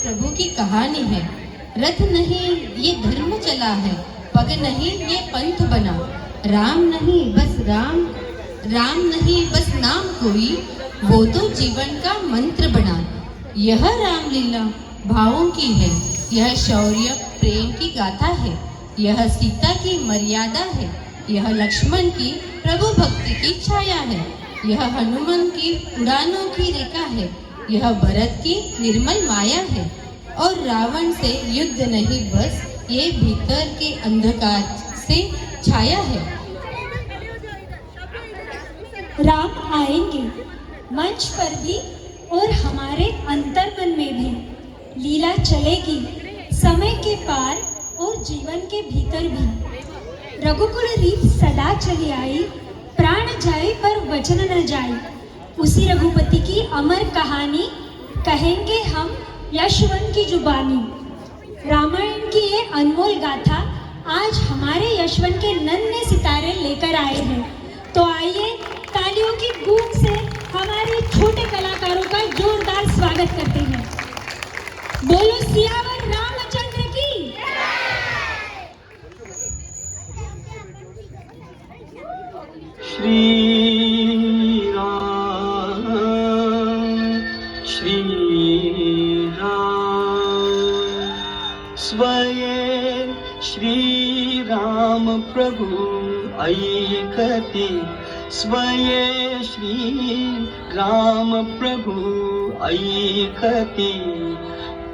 प्रभु की कहानी है। रथ नहीं ये धर्म चला है, पग नहीं ये पंथ बना। राम नहीं बस राम, राम नहीं बस नाम कोई, वो तो जीवन का मंत्र बना। यह रामलीला भावों की है, यह शौर्य प्रेम की गाथा है, यह सीता की मर्यादा है, यह लक्ष्मण की प्रभु भक्ति की छाया है, यह हनुमान की उड़ानों की रेखा है, यह भरत की निर्मल माया है। और रावण से युद्ध नहीं बस ये भीतर के अंधकार से छाया है। राम आएंगे मंच पर भी और हमारे अंतर्मन में भी। लीला चलेगी समय के पार और जीवन के भीतर भी। रघुकुल रीत सदा चली आई, प्राण जाए पर वचन न जाए। उसी रघुपति की अमर कहानी कहेंगे हम यशवंत की जुबानी। रामायण की ये अनमोल गाथा आज हमारे यशवंत के नन्हे सितारे लेकर आए हैं। तो आइए तालियों की गूंज से हमारे छोटे कलाकारों का जोरदार स्वागत करते हैं। बोलो सियावर रामचंद्र की। श्री राम श्री राम स्वये श्री राम प्रभु ऐकती। स्वये श्री राम प्रभु ऐकती।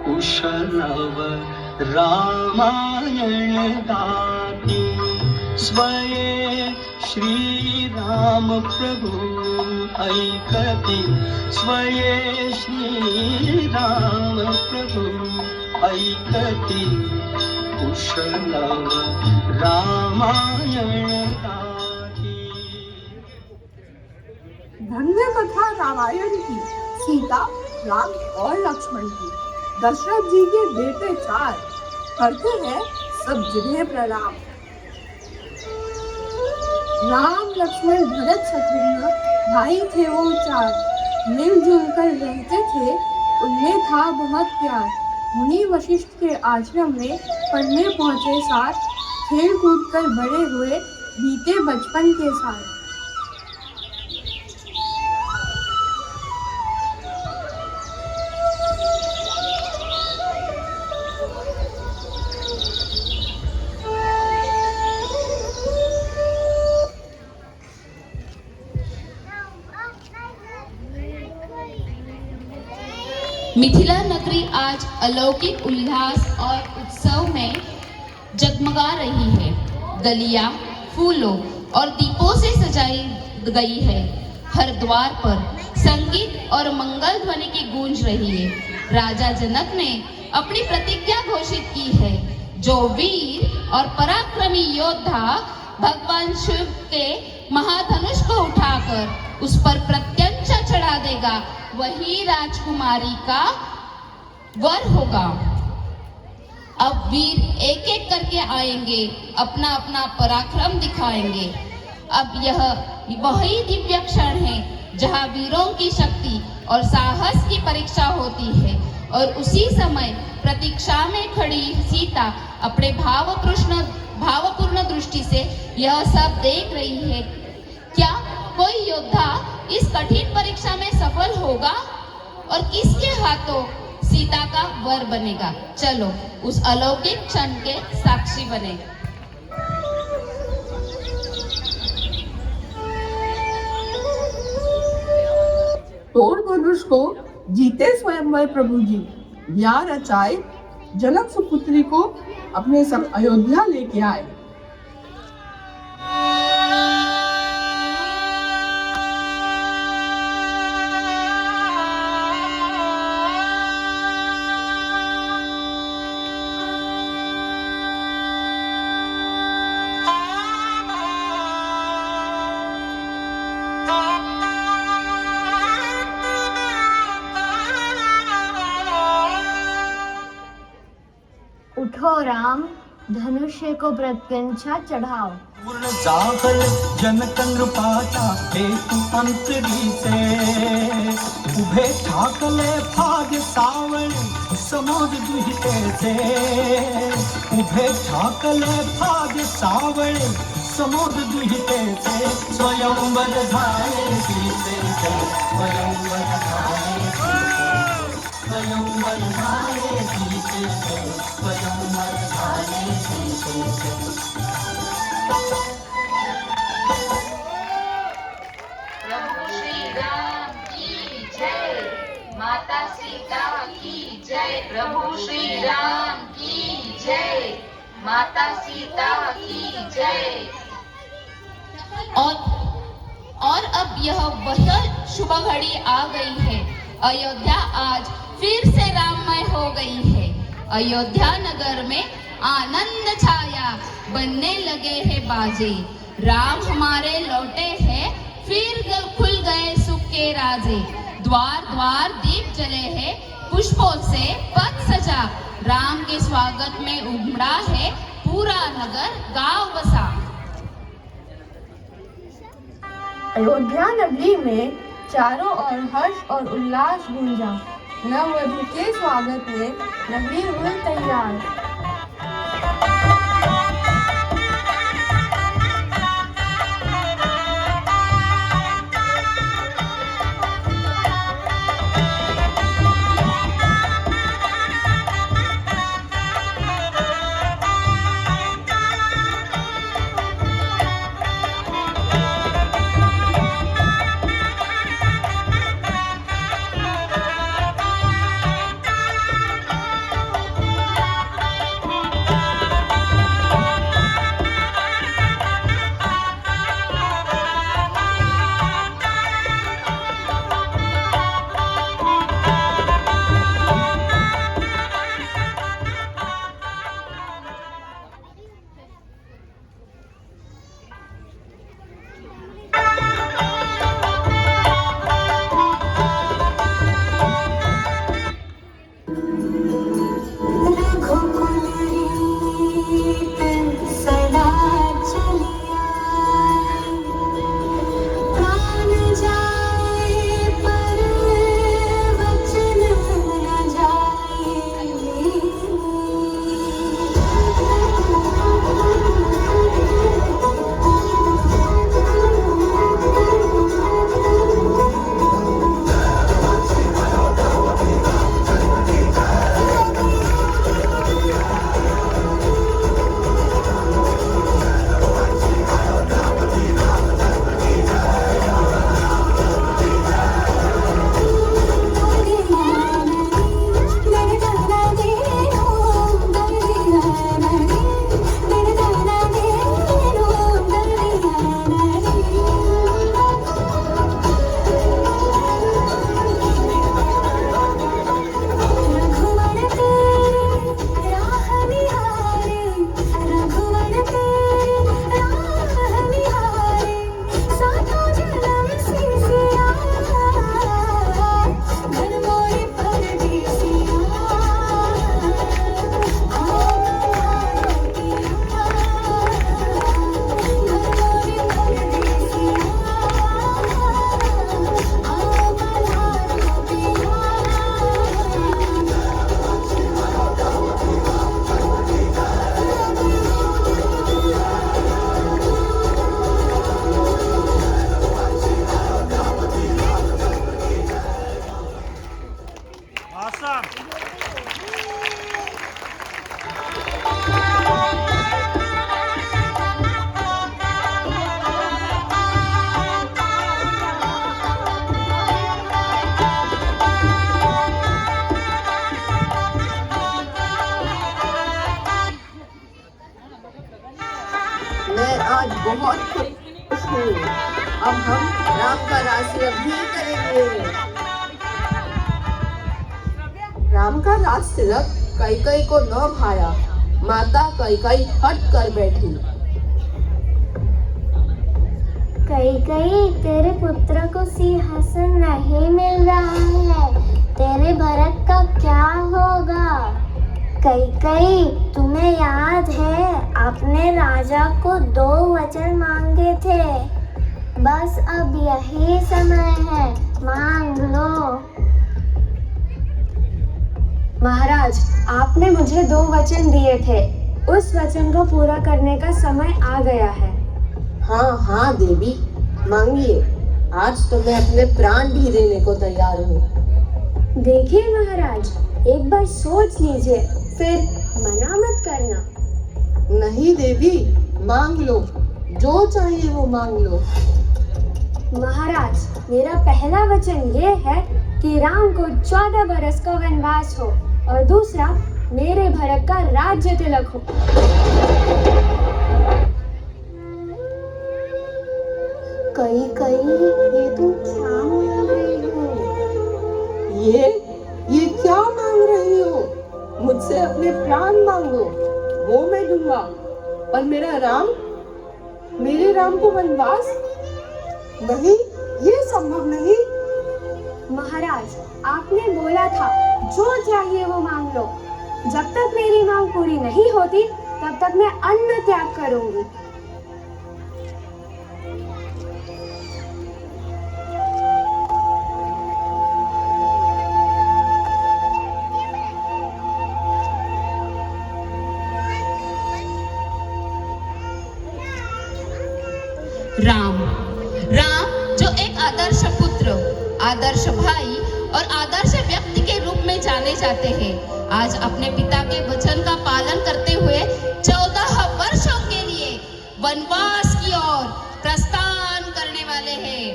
कुशलव रामायण गाती। स्वये श्री राम प्रभु ऐकती। स्वये श्री राम प्रभु ऐकती। कुशलव रामायण गाती। धन्य कथा रामायण की, सीता, राम और लक्ष्मण की। दशरथ जी के बेटे 4 करते हैं सब जिन्हें प्रणाम। राम लक्ष्मण भरत शत्रुघ्न भाई थे वो 4। मिलजुल कर रहते थे, उनमें था बहुत प्यार। मुनि वशिष्ठ के आश्रम में पढ़ने पहुंचे साथ। खेल कूद कर बड़े हुए, बीते बचपन के साथ। मिथिला नगरी आज अलौकिक उल्लास और उत्सव में जगमगा रही है। गलियां फूलों और दीपों से सजाई गई है। हर द्वार पर संगीत और मंगल ध्वनि की गूंज रही है। राजा जनक ने अपनी प्रतिज्ञा घोषित की है, जो वीर और पराक्रमी योद्धा भगवान शिव के महाधनुष को उठाकर उस पर प्रत्यंचा चढ़ा देगा, वही राजकुमारी का वर होगा। अब वीर एक एक करके आएंगे, अपना अपना पराक्रम दिखाएंगे। अब यह वही दिव्य क्षण है जहां वीरों की शक्ति और साहस की परीक्षा होती है। और उसी समय प्रतीक्षा में खड़ी सीता अपने भावपूर्ण दृष्टि से यह सब देख रही है। क्या कोई योद्धा इस कठिन परीक्षा में सफल होगा और किसके हाथों सीता का वर बनेगा? चलो उस अलौकिक क्षण के साक्षी बने। तोड़ धनुष को जीते स्वयंवर प्रभु जी। या रचाए जनक सुपुत्री को अपने संग अयोध्या लेके आए। उठो राम, धनुष्य को प्रत्यंचा चढ़ाओ। पूर्ण जागल जनक नृपाचा हेतु अंतरीचे उभे ठाकले फाग सावळे समोद दुहितेचे उभे ठाकले फाग सावळे समोद दुहितेचे स्वयंवर झाले सीतेचे स्वयंवर झाले स्वयंवर झाले सीतेचे स्वयंवर झाले सीतेचे प्रभु श्री राम की जय, माता सीता की जय। प्रभु श्री राम की जय, माता सीता की जय। और अब यह वह शुभ घड़ी आ गई है। अयोध्या आज फिर से राममय हो गई है। अयोध्या नगर में आनंद छाया, बनने लगे हैं बाजे। राम हमारे लौटे हैं, फिर खुल गए सुख के राजे। द्वार द्वार दीप जले हैं, पुष्पों से पथ सजा। राम के स्वागत में उमड़ा है पूरा नगर, गांव बसा। अयोध्या नगरी में चारों ओर हर्ष और उल्लास गूंजा। नववधु के स्वागत में नगरी हुई तैयार। आज बहुत खुश हूँ। अब हम राम का रास भी करेंगे। राम का रास तिलक कैकई को न भाया। माता कैकई हट कर बैठी। कैकई, तेरे पुत्र को सिंहासन नहीं मिल रहा है, तेरे भरत का क्या होगा? कई तुम्हें याद है आपने राजा को 2 वचन मांगे थे। बस अब यही समय है, मांग लो। महाराज, आपने मुझे 2 वचन दिए थे, उस वचन को पूरा करने का समय आ गया है। हाँ हाँ देवी, मांगिए। आज तो मैं अपने प्राण भी देने को तैयार हूँ। देखिए महाराज, एक बार सोच लीजिए, फिर मना मत करना। नहीं देवी, मांग लो, जो चाहिए वो मांग लो। महाराज, मेरा पहला वचन ये है कि राम को 14 बरस का वनवास हो और दूसरा मेरे भरत का राज्य तिलक हो। कई ये तुम क्या मांग रही हो? ये क्या मांग रही हो? मुझसे अपने प्राण मांगो, वो मैं दूंगा, पर मेरे राम को वनवास? नहीं, ये संभव नहीं। महाराज, आपने बोला था जो चाहिए वो मांग लो। जब तक मेरी मांग पूरी नहीं होती तब तक मैं अन्न त्याग करूंगी। राम जो एक आदर्श पुत्र, आदर्श भाई और आदर्श व्यक्ति के रूप में जाने जाते हैं, आज अपने पिता के वचन का पालन करते हुए 14 वर्षों के लिए वनवास की ओर प्रस्थान करने वाले हैं।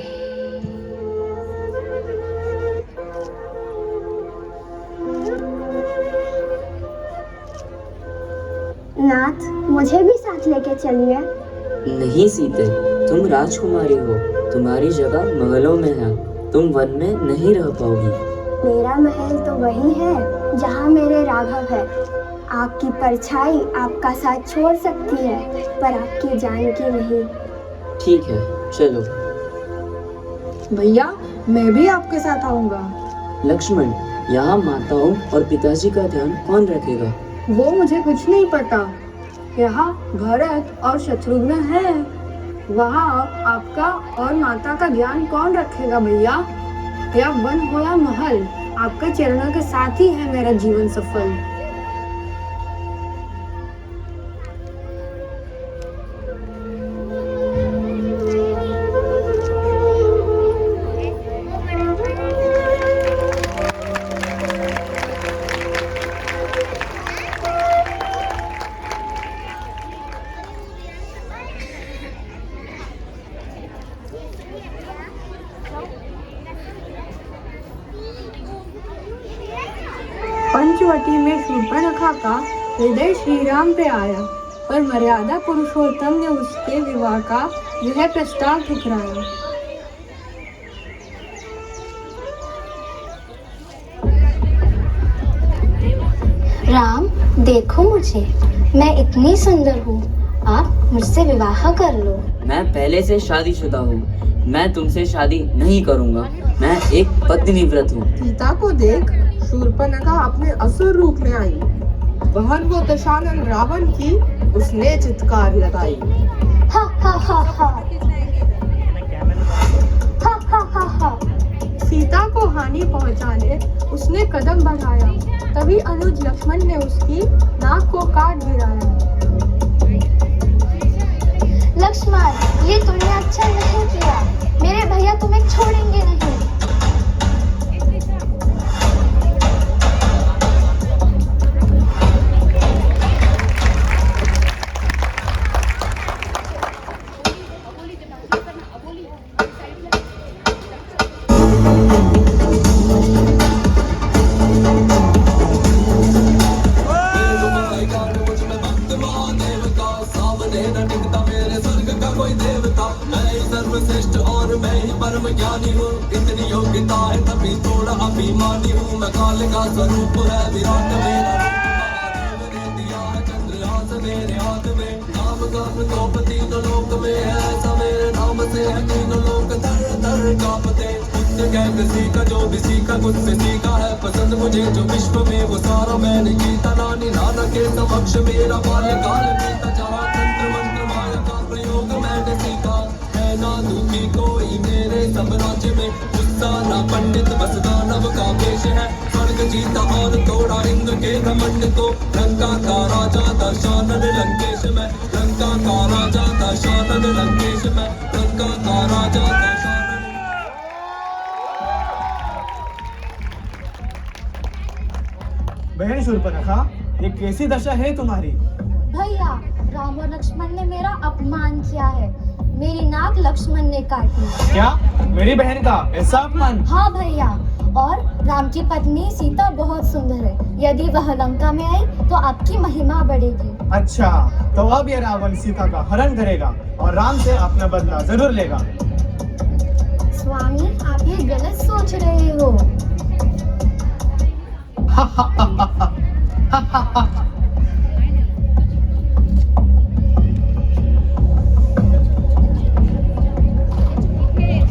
नाथ, मुझे भी साथ लेके चलिए। नहीं सीते, तुम राजकुमारी हो, तुम्हारी जगह महलों में है, तुम वन में नहीं रह पाओगी। मेरा महल तो वही है जहाँ मेरे राघव है। आपकी परछाई आपका साथ छोड़ सकती है, पर आपकी जान की नहीं। ठीक है, चलो। भैया, मैं भी आपके साथ आऊंगा। लक्ष्मण, यहाँ माताओं और पिताजी का ध्यान कौन रखेगा? वो मुझे कुछ नहीं पता। यहाँ भरत और शत्रुघ्न है, वहाँ आपका और माता का ध्यान कौन रखेगा भैया? या वन हो या महल, आपके चरणों के साथ ही है मेरा जीवन सफल। पंचवटी में शूर्पणखा का हृदय श्री राम पे आया, पर मर्यादा पुरुषोत्तम ने उसके विवाह का यह प्रस्ताव ठुकराया। राम, देखो मुझे, मैं इतनी सुंदर हूँ, आप मुझसे विवाह कर लो। मैं पहले से शादीशुदा हूँ, मैं तुमसे शादी नहीं करूँगा। मैं एक पत्नीव्रत हूँ। सीता को देख, शूर्पणखा अपने असुर रूप में आई। बहन वो दशानन रावण की उसने चित्कार लगाई। हा हा हा हा हा हा हा हा। सीता को हानि पहुंचाने उसने कदम बढ़ाया, तभी अनुज लक्ष्मण ने उसकी नाक को काट गिराया। लक्ष्मण, ये तुमने अच्छा नहीं किया, मेरे भैया तुम्हें छोड़ेंगे नहीं। सर्वश्रेष्ठ और मैं ही परम ज्ञानी हूँ, इतनी योग्यता है तभी थोड़ा अभिमानी हूँ। मैं काल का स्वरूप है विराट मेरा, महादेव ने दिया है चंद्रहास मेरे हाथ में। नाम कर्म तो तीनों लोक में है, ऐसा मेरे नाम से है तीनों लोक थर थर कांपते। पुत्र कह किसी का जो भी सीखा खुद से सीखा है, पसंद मुझे जो विश्व में वो सारा मैंने जीता। नानी के समक्ष मेरा बाल्यकाल बीता, जहाँ तंत्र मंत्र माया का प्रयोग मैंने सीखा। है ना दुखी कोई मेरे साम्राज्य में, उत्साह ना पंडित बस दानव का वेश है। स्वर्ग जीता और तोड़ा इंद्र के घमंड को, लंका का राजा दशानन लंकेश में, लंका का राजा दशानन लंकेश में, लंका का राजा दशानन। बहन शूर्पणखा, ये कैसी दशा है तुम्हारी? भैया, राम और लक्ष्मण ने मेरा अपमान किया है। मेरी नाक लक्ष्मण ने काटी। क्या मेरी बहन का ऐसा अपमान? हाँ भैया, और राम की पत्नी सीता बहुत सुंदर है। यदि वह लंका में आई तो आपकी महिमा बढ़ेगी। अच्छा, तो अब ये रावण सीता का हरण करेगा और राम से अपना बदला जरूर लेगा। स्वामी, आप ये गलत सोच रहे हो।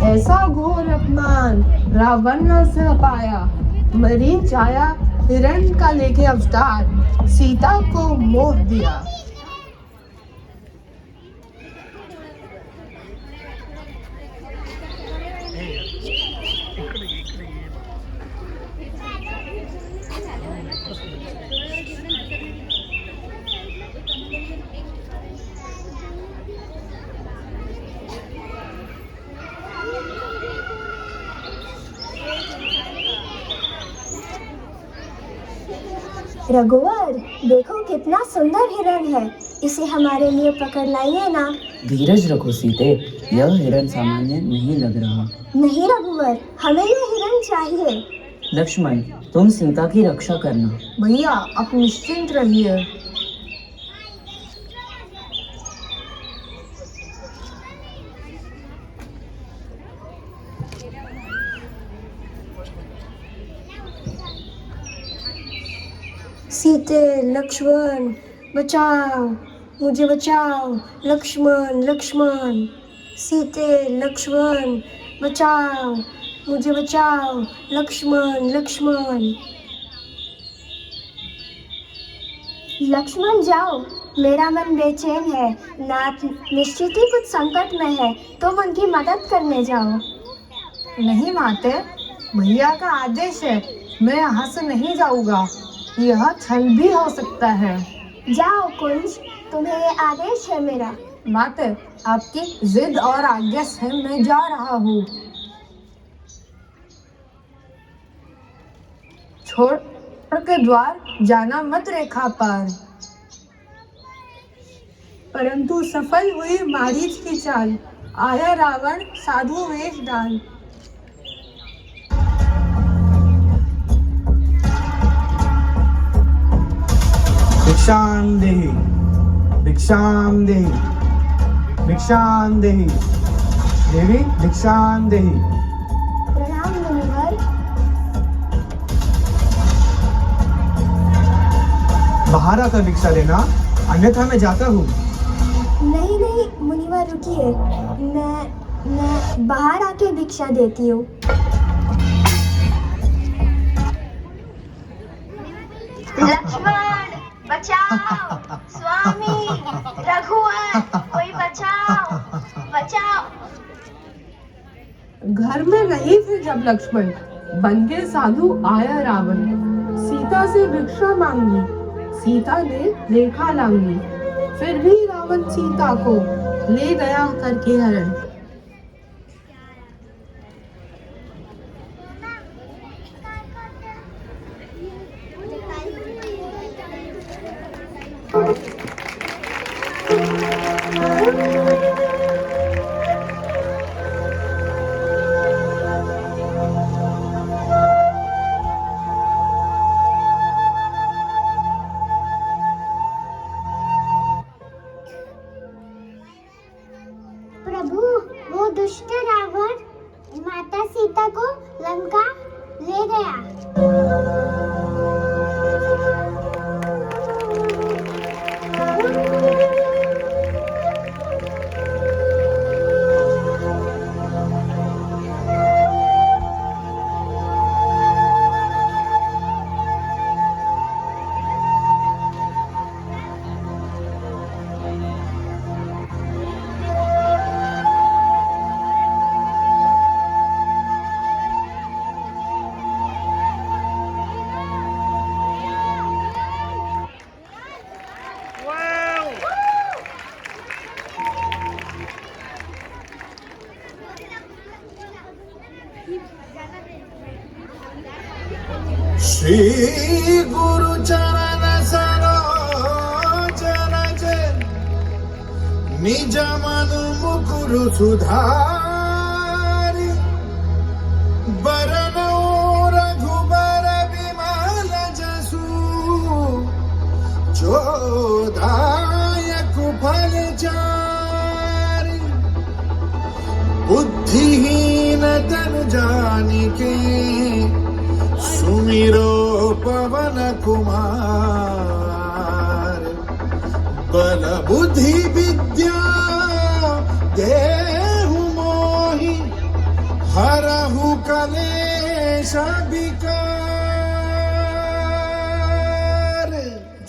ऐसा घोर अपमान रावण न सह पाया। मरीच आया हिरण का लेके अवतार, सीता को मोह दिया। रघुवर, देखो कितना सुंदर हिरण है। इसे हमारे लिए पकड़ लाइए ना। धीरज रखो सीते, यह हिरण सामान्य नहीं लग रहा। नहीं रघुवर, हमें यह हिरण चाहिए। लक्ष्मण, तुम सीता की रक्षा करना। भैया, आप निश्चिंत रहिए। सीते, लक्ष्मण, बचाओ, मुझे बचाओ। लक्ष्मण, लक्ष्मण, सीते, लक्ष्मण, बचाओ, मुझे बचाओ। लक्ष्मण, लक्ष्मण। लक्ष्मण, जाओ, मेरा मन बेचैन है। नाथ निश्चित ही कुछ संकट में है, तुम उनकी मदद करने जाओ। नहीं माते, भैया का आदेश है, मैं यहाँ से नहीं जाऊंगा। यह छल भी हो सकता है। जाओ कुंज, तुम्हें ये आदेश है मेरा। माते, आपकी जिद और आज्ञा से मैं जा रहा हूँ। छोड़ के द्वार जाना मत रेखा पार। परंतु सफल हुई मारीच की चाल, आया रावण साधु वेश डाल। भिक्षाम देहि, भिक्षाम देहि, भिक्षाम देहि, देवी भिक्षाम देहि। प्रणाम मुनिवर। बाहर आकर भिक्षा देना, अन्यथा मैं जाता हूँ। नहीं नहीं मुनिवर, रुकिए, मैं बाहर आके भिक्षा देती हूँ। लक्ष्मण, बचाओ। स्वामी, रघुवर, कोई बचाओ, बचाओ। घर में नहीं थे जब लक्ष्मण, बन के साधु आया रावण। सीता से भिक्षा मांगी, सीता ने रेखा लांगी। फिर भी रावण सीता को ले गया करके हरण। प्रभु, वो दुष्ट रावण माता सीता को लंका ले गया। श्री गुरु चरण सरोज रज निज मनु मुकुरु सुधारि बरनौ रघुबर विमल जसु जो दायक फल चारि बुद्धिहीन तनु जानिके सुमिरो पवन कुमार बल बुद्धि विद्या देहु मोहि हरहु कलेश विकार।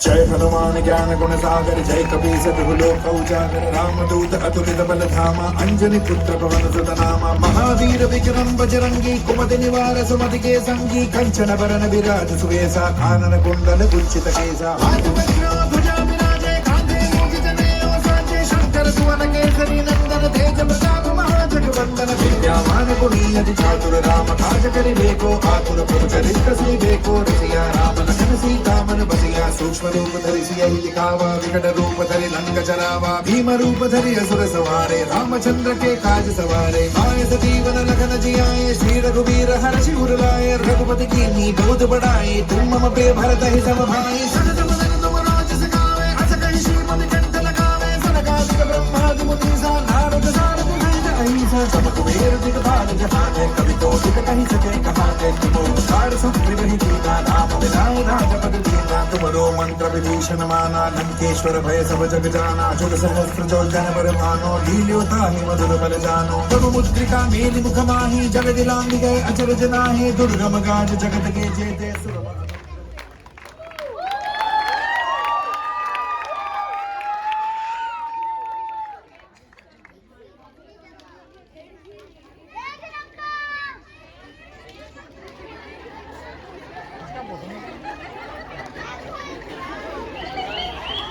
जय हनुमान ज्ञान गुण सागर जय कपीस तिहु लोक उजागर रामदूत अतुलित बल धामा अंजनी पुत्र पवन सुत नामा महावीर विक्रम बजरंगी कुमति निवार सुमति के संगी कंचन बरन विराज सुवेसा कानन कुंडल कुंचित केसा हाथ वज्र भुजा विराजे कांधे मूज जनेऊ साजे शंकर सुवन केसरी नंदन तेज प्रताप महाजगवंदन विद्यावान गुणी अति चातुर राम काज करिबेको आतुर प्रभु चरित्र सीबेको रसिया राम लखन सीता मन बसिया सूक्ष्म रूप धरि सियहि दिखावा विकट रूप धरि लंक जरावा भीम रूप धरि असुर सवारे रामचंद्र के काज सवारे आए सजीवन लखन जियाए श्री रघुवीर हर्षि उर लाए रघुपति कीन्ही बहुत बढ़ाए तुम मम प्रिय भरत ही सम भाई सजत वदन तुम राज सिखावे अस कहि श्रीमति कंठ लगावे सनकादिक ब्रह्मादि मुनीसा नारद सारद सहित अहिंसा सब कुबेर दिगपाल जहाने कवि कोटिक कहि सके कहाते तुम ओंकार सुग्रीवहि कीना नाम मिलाए राजपद दीना तुमरो मंत्र विभीषण माना लंकेश्वर भय सब जग जाना जुग सहस्त्र जो जन पर भानो लील्यो ताहि मधुर बल जानो तब मुद्रिका मेलि मुख माहि जग दिलांग गए अचरज नाहि दुर्गम गाज जगत के जेते सुर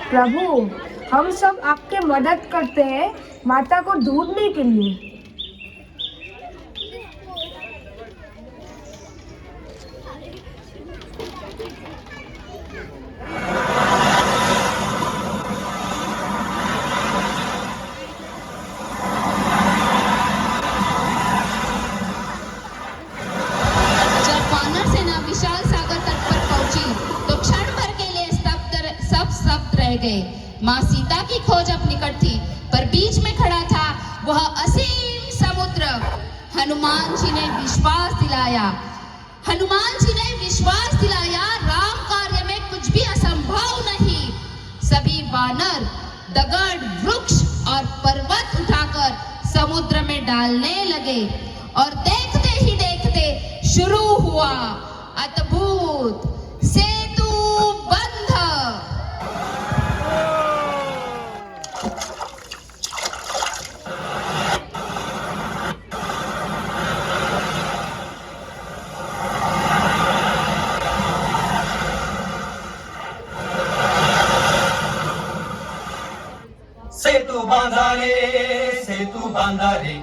प्रभु, हम सब आपके मदद करते हैं माता को ढूंढने के लिए। जब वानर सेना विशाल सागर तट पर पहुंची तो क्षण भर के लिए सब स्तब्ध रह गए। माँ सीता की खोज अब निकट थी, पर बीच में खड़ा था वह असीम समुद्र। हनुमान जी ने विश्वास दिलाया राम कार्य में कुछ भी असंभव नहीं। सभी वानर दगड़ वृक्ष और पर्वत उठाकर समुद्र में डालने लगे और देखते ही देखते शुरू हुआ अद्भुत सेतु बंध। सेतु बांधा रे सेतु बांधा रे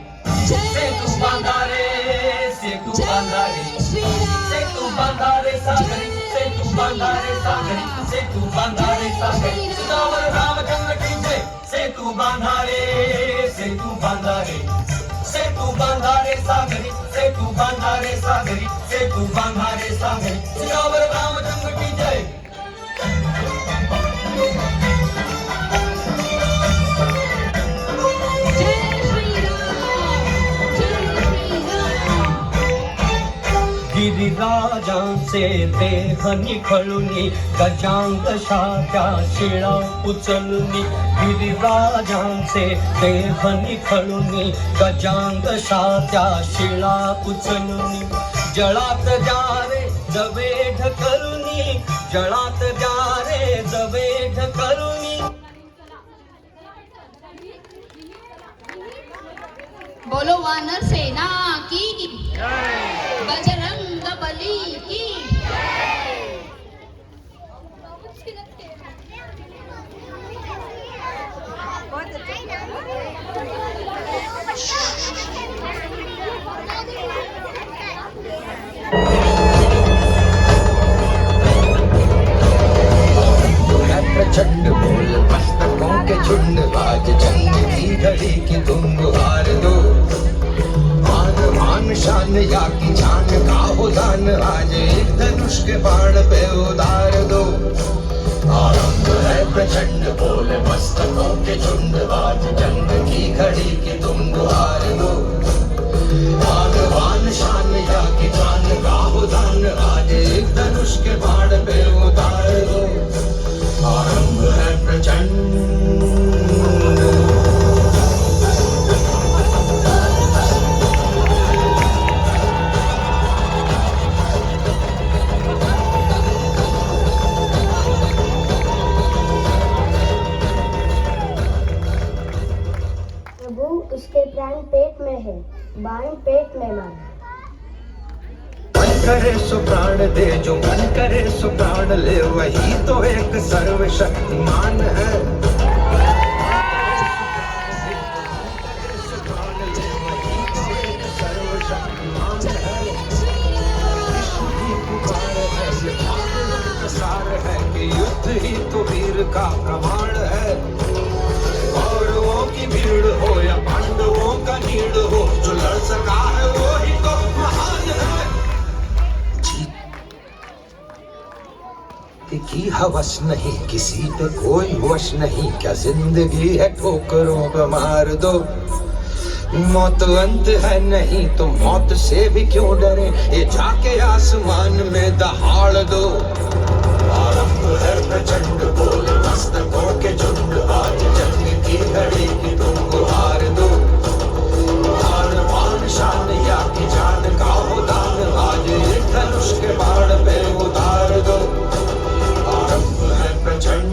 सेतु बांधा रे सेतु बांधा रे सेतु बांधा रे सागरी सेतु बांधा रे सागरी सेतु बांधा रे सागरी सियावर रामचंद्र की जय। सेतु बांधा रे सेतु बांधा रे सेतु बांधा रे सागरी सेतु बांधा रे सागरी सेतु बांधा रे सागरी सियावर रामचंद्र की जय। गिरिराजांचे देह निखळुनी गजांग शाख्या शिळा उचलुनी गिरिराजांचे देह निखळुनी गजांग शाख्या शिळा उचलुनी जळात जा रे जवेढ करुनी जळात जा रे जवेढ करुनी। बोलो वानर सेना की बजरंग बली की। धनुष के बाण पे उतार दो। आरंभ है प्रचंड बोले मस्तकों के झुंड, आज जंग की घड़ी की तुम गुहार दो। भगवान शान या की जान गाहो दान, आज एक धनुष के बाण पे उतार दो। आरंभ है प्रचंड। उसके प्राण पेट में है, बाण पेट में मार। मन करे सो प्राण दे, जो मन करे सो प्राण ले, वही तो एक सर्वशक्तिमान है। युद्ध ही तो वीर का प्रमाण है। कौरवों की भीड़ हो या पांडवों का नीड़ हो, जो लड़ सका है वो ही तो महान है। जीत की हवस नहीं, किसी पे कोई वश नहीं, क्या जिंदगी है ठोकरों पे मार दो। मौत अंत है नहीं तो मौत से भी क्यों डरे, ये जाके आसमान में दहाड़ दो। आरंभ है प्रचंड बोले मस्तकों के झुंड, आज जंग की घड़ी की तुम गुहार दो। भगवान शान या की जान गाहो दान, आज एक धनुष के बाण पे उतार दो। आरंभ है प्रचंड।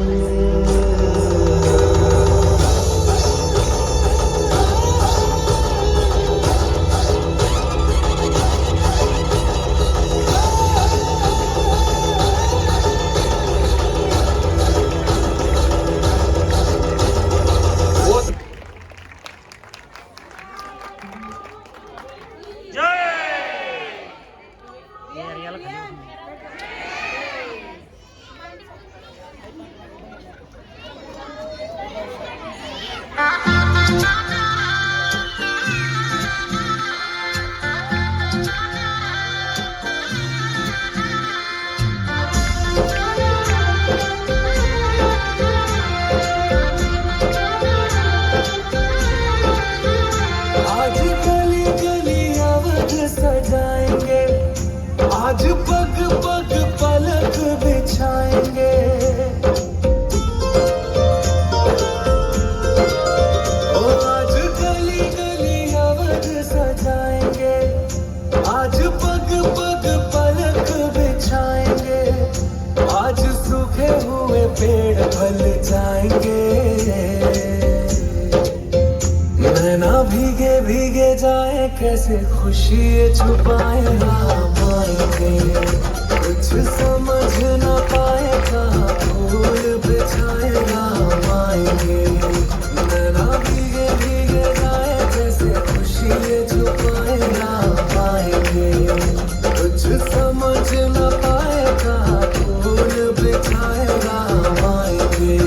आज पग पग पलक बिछाएंगे, ओ आज गली गली अवध सजाएंगे। आज पग पग पलक बिछाएंगे, आज सूखे हुए पेड़ फल जाएंगे। नैना भीगे भीगे जाए, कैसे खुशी छुपाए राम आएंगे। कुछ समझ न पाए, कहाँ फूल बिछाए राम आएंगे। नैना भीगे भीगे जाए, कैसे खुशी छुपाए राम आएंगे। कुछ समझ न पाए, कहाँ फूल बिछाए राम आएंगे।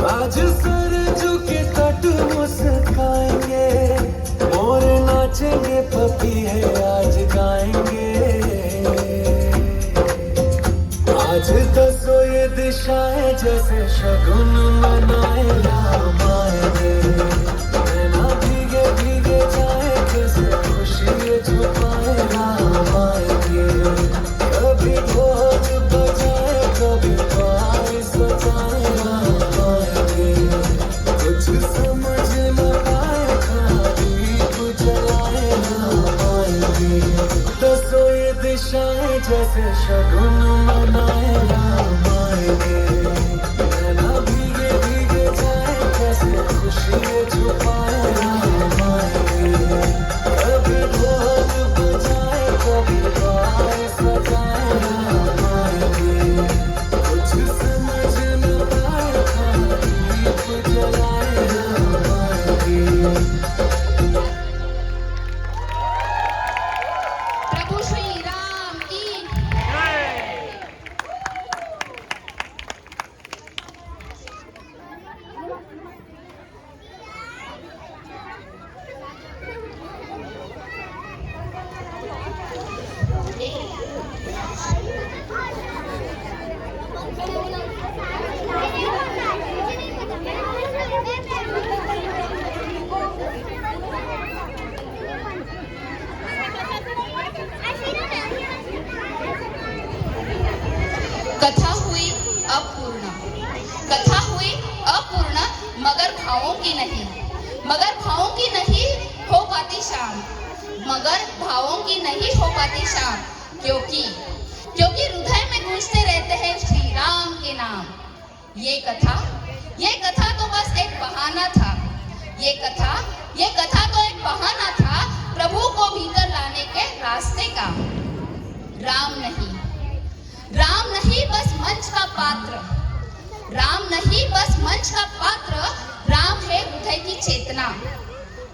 आज सर झुके तट मुस्काएंगे, मोर नाचेंगे पपीहे आज गाएंगे। आज दसो ये दिशाएं जैसे शगुन मनाए राम आएंगे। नैना भीगे भीगे जाए, कैसे खुशी छुपाए राम आएंगे। कभी ढोल बजाए, कभी बाई सजाए राम आएंगे। कुछ समझ न पाए, दीप जलाए राम आएंगे। दसो ये दिशाएं जैसे शगुन मनाए राम आएंगे। नैना भीगे भीगे जाए, कैसे खुशी कथा हुई अपूर्ण, कथा हुई अपूर्ण, मगर भावों की नहीं, मगर भावों की नहीं हो पाती शाम, मगर भावों की नहीं हो पाती शाम, क्योंकि हृदय में गूंजते रहते हैं श्री राम के नाम। ये कथा तो बस एक बहाना था, ये कथा तो एक बहाना था प्रभु को भीतर लाने के रास्ते का। राम नहीं बस मंच का पात्र, राम नहीं बस मंच का पात्र, राम है हृदय की चेतना,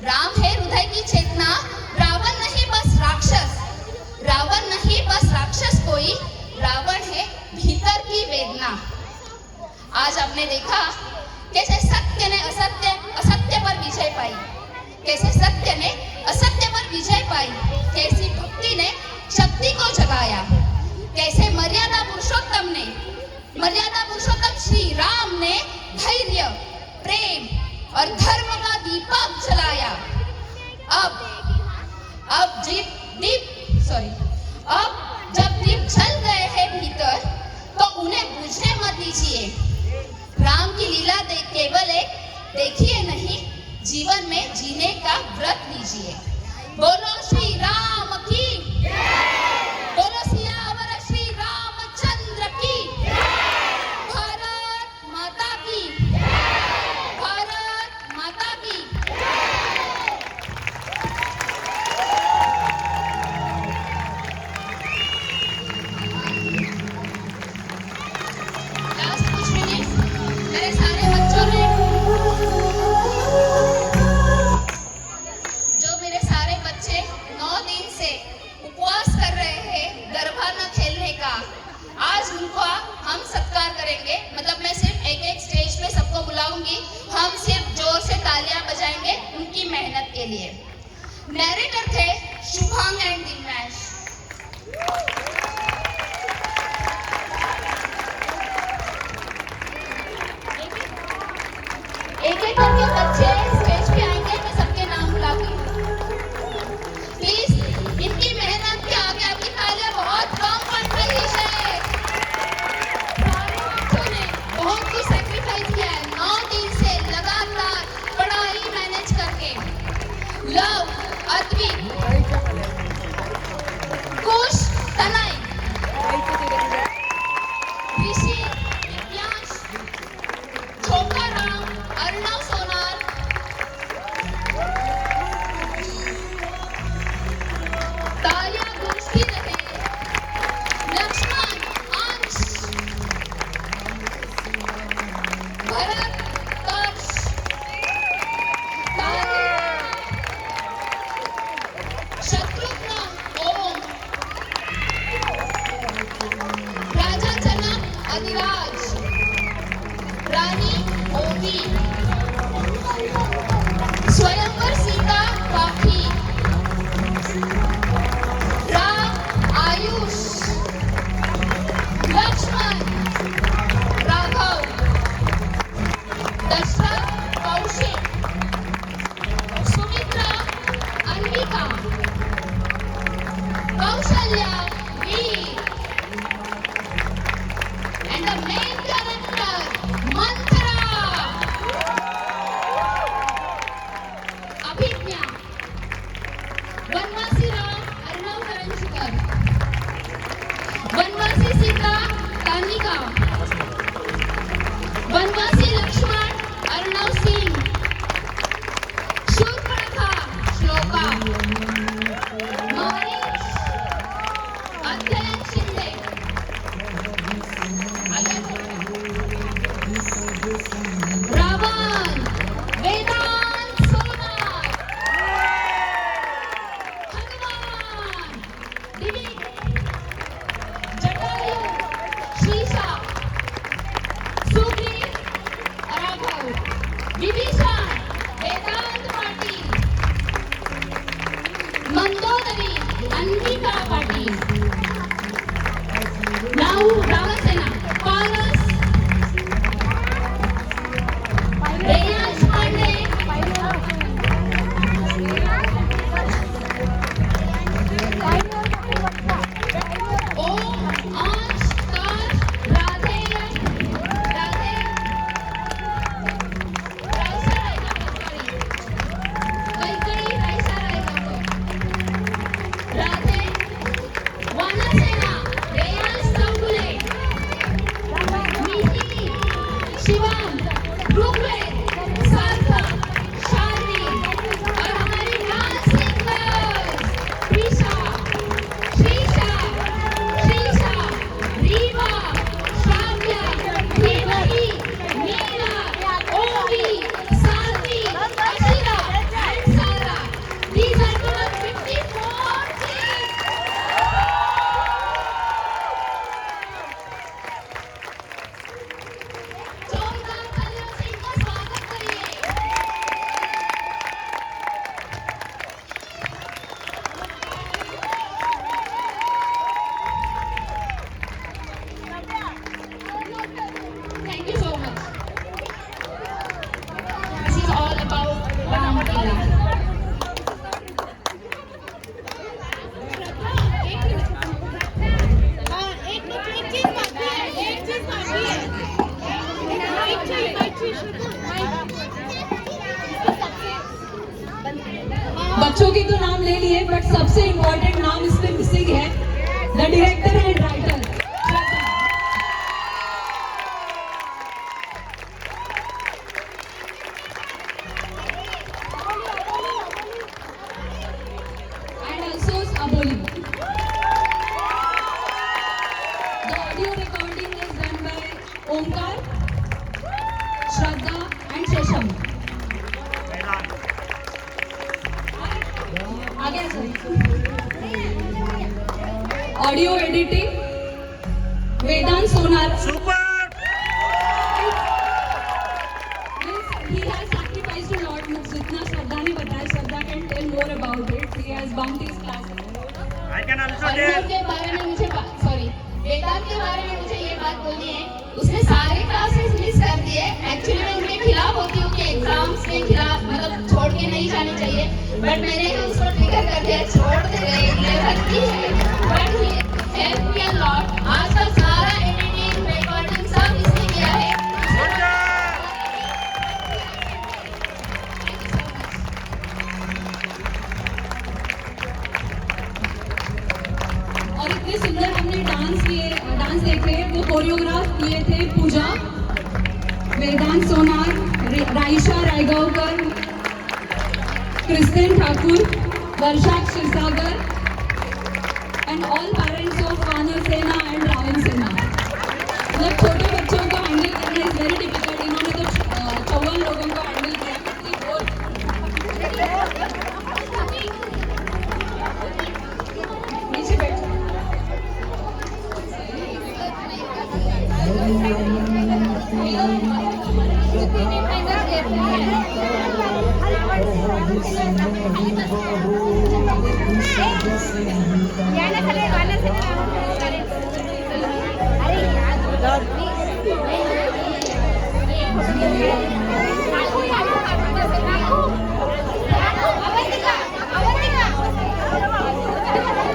राम है हृदय की चेतना। रावण नहीं बस राक्षस, रावण नहीं बस राक्षस कोई, रावण है भीतर की वेदना। आज आपने देखा कैसे सत्य ने असत्य पर विजय पाई, कैसे सत्य ने असत्य पर विजय पाई, कैसी भक्ति ने शक्ति को जगाया, कैसे मर्यादा पुरुषोत्तम श्री राम ने धैर्य, प्रेम और धर्म का दीपक जलाया। अब जब दीप जल गए हैं भीतर, तो उन्हें बुझने मत दीजिए। राम की लीला केवल एक देखिए नहीं, जीवन में जीने का व्रत लीजिए। बोलो श्री राम की, बोलो सियावर श्री रामचंद्र की, भारत माता की, भारत माता की। लास्ट कुछ मिनट मेरे सारे बच्चों ने, जो मेरे सारे बच्चे 9 दिन से उपवास कर रहे हैं गरबा न खेलने का, आज उनका हम सत्कार करेंगे। मतलब मैं सिर्फ एक स्टेज पे सबको बुलाऊंगी, हम सिर्फ जोर से तालियां बजाएंगे उनकी मेहनत के लिए। नैरेटर थे शुभांग एंड दिव्यांश। एक एक करके बच्चे स्टेज पे आएंगे, मैं सबके नाम बुलाऊंगी। प्लीज इनकी मेहनत के आगे आपकी तालियां बहुत कम पड़ रही है। सारे बच्चों ने बहुत कुछ सैक्रिफाइस किया है 9 दिन से लगातार पढ़ाई मैनेज करके। लव, अद्विक, कुश, तनय, ऋषि, दिव्यांश, छोका राम, अर्णव सोनार, तालियां गूंजती रहे। लक्ष्मण, अंश, भरत, कर्ष, शत्रुघ्न, ओम, राजा जनक, अधिराज, रानी, ओवी, स्वयंवर सीता, राखी, राम, आयुष, लक्ष्मण, राघव, दशरथ, कौशिक, सुमित्रा, अन्विका, कौशल्या, वीर, and the main character, मंत्रा, अभिज्ञा, वनवासी राम, अर्णव करंजकर, वनवासी सीता, तानिका, वनवासी लक्ष्मण, अर्णव सिंह, शूर्पणखा, श्लोका, महेश, अध्ययन शिंदे, रावण, वेदांत सोनार, हनुमान, दिलीप, जटायु, शीशा, सुग्रीव, राघव, विभीषण, वेदांत पाटिल, मंदोदरी, अन्विका पाटिल, रामसेना, पारस, रेयांश पांडे, ओम, अंश, कर्ष, बच्चों के तो नाम ले लिए, बट सबसे इम्पोर्टेंट नाम इसमें मिसिंग है, the director and writer. And also Aboli. The audio recording is done by Omkar, Shraddha and Shesham. आगे audio editing Vedant Sonar. He has sacrificed a lot. जितना श्रद्धा ने बताया, श्रद्धा can tell more about it. He has bumped his classes. वेदांत के बारे में मुझे ये बात बोलनी है, उसने सारे क्लासेस मिस कर दिए। एक्चुअली मैं उनके खिलाफ होती हूँ कि एग्जाम्स के खिलाफ मतलब छोड़ के नहीं जाने चाहिए, बट मैंने तो उसको ट्रिगर कर दिया, छोड़ दे रहे ये भक्ति है, but he help me a lot. आज का सारा एडिटिंग रिकॉर्डिंग सब इसने किया है। और इतने सुंदर हमने डांस देखे, वो कोरियोग्राफ किए थे Pooja, Vedant Sonar, Raisha Raigaonkar, Kristen Thakur, Varsha Kshirsagar and all parents of Vanar Sena and Ravan सेना। मतलब छोटे बच्चों को हैंडल करना इज वेरी डिफिकल्ट। इन्होंने तो 54 लोगों को हैंडल किया। नीचे बैठो। Yeah.